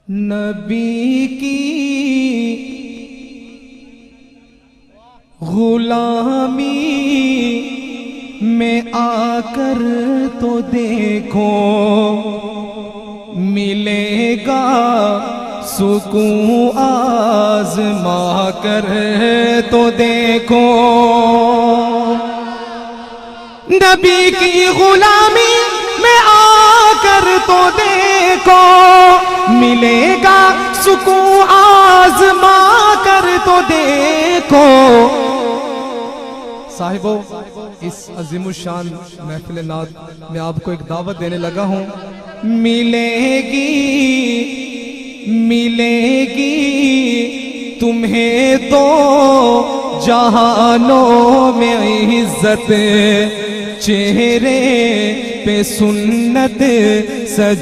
نبی کی غلامی میں آ کر تو دیکھو، ملے گا سکون آزما کر تو دیکھو۔ نبی کی غلامی میں آ کر تو دیکھو، ملے گا سکون آزما کر تو دیکھو۔ صاحبو، اس عظیم الشان محفل نعت میں آپ کو ایک دعوت دینے لگا ہوں۔ ملے گی تمہیں دو جہانوں میں عزت، چہرے پہ سنت سج